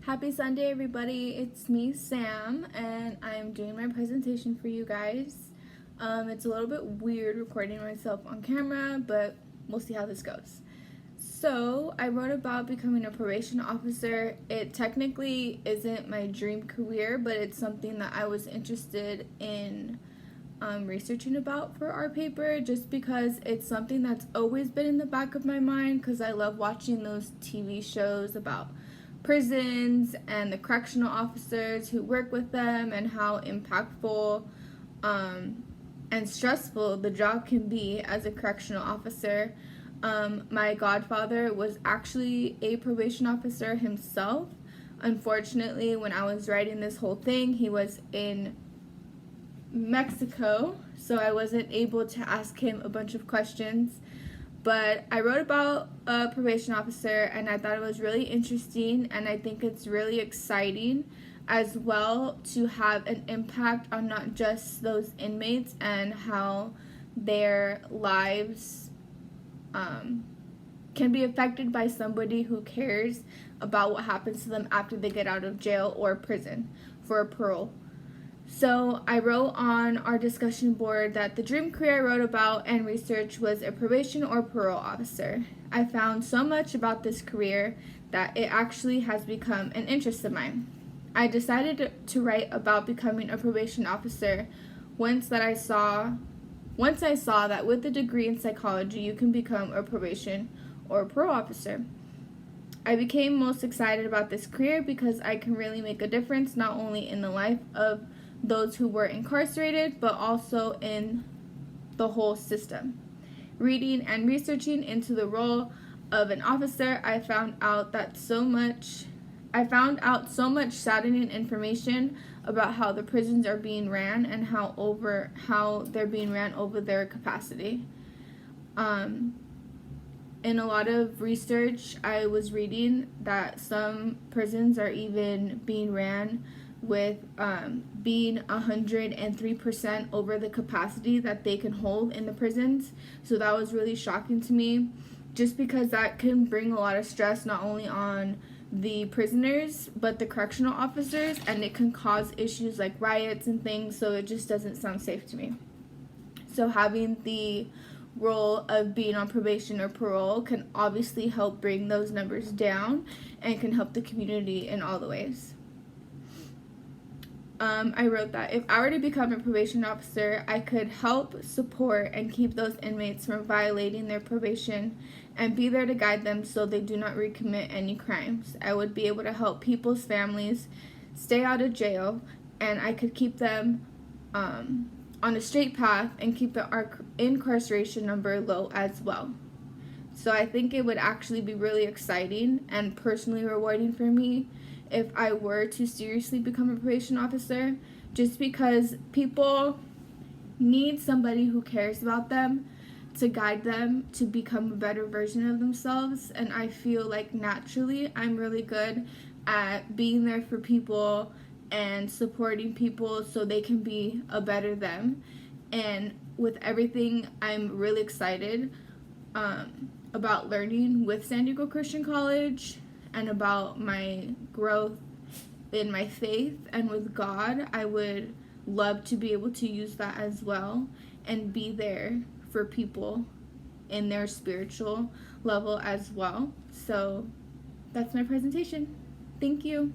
Happy Sunday, everybody. It's me, Sam, and I'm doing my presentation for you guys. It's a little bit weird recording myself on camera, but we'll see how this goes. So, I wrote about becoming a probation officer. It technically isn't my dream career, but it's something that I was interested in researching about for our paper, just because it's something that's always been in the back of my mind because I love watching those TV shows about prisons and the correctional officers who work with them and how impactful and stressful the job can be as a correctional officer. My godfather was actually a probation officer himself. Unfortunately, when I was writing this whole thing, he was in Mexico, so I wasn't able to ask him a bunch of questions. But I wrote about a probation officer, and I thought it was really interesting, and I think it's really exciting as well to have an impact on not just those inmates and how their lives can be affected by somebody who cares about what happens to them after they get out of jail or prison for a parole. So I wrote on our discussion board that the dream career I wrote about and researched was a probation or parole officer. I found so much about this career that it actually has become an interest of mine. I decided to write about becoming a probation officer once I saw that with a degree in psychology you can become a probation or parole officer. I became most excited about this career because I can really make a difference not only in the life of those who were incarcerated, but also in the whole system. Reading and researching into the role of an officer, I found out so much saddening information about how the prisons are being ran and how they're being ran over their capacity. In a lot of research, I was reading that some prisons are even being ran with being 103% over the capacity that they can hold in the prisons. So that was really shocking to me, just because that can bring a lot of stress not only on the prisoners but the correctional officers, and it can cause issues like riots and things, so it just doesn't sound safe to me. So having the role of being on probation or parole can obviously help bring those numbers down and can help the community in all the ways. I wrote that if I were to become a probation officer, I could help, support, and keep those inmates from violating their probation and be there to guide them so they do not recommit any crimes. I would be able to help people's families stay out of jail, and I could keep them on a straight path and keep the incarceration number low as well. So I think it would actually be really exciting and personally rewarding for me if I were to seriously become a probation officer, just because people need somebody who cares about them to guide them to become a better version of themselves. And I feel like naturally I'm really good at being there for people and supporting people so they can be a better them. And with everything, I'm really excited about learning with San Diego Christian College and about my growth in my faith and with God. I would love to be able to use that as well and be there for people in their spiritual level as well. So that's my presentation. Thank you.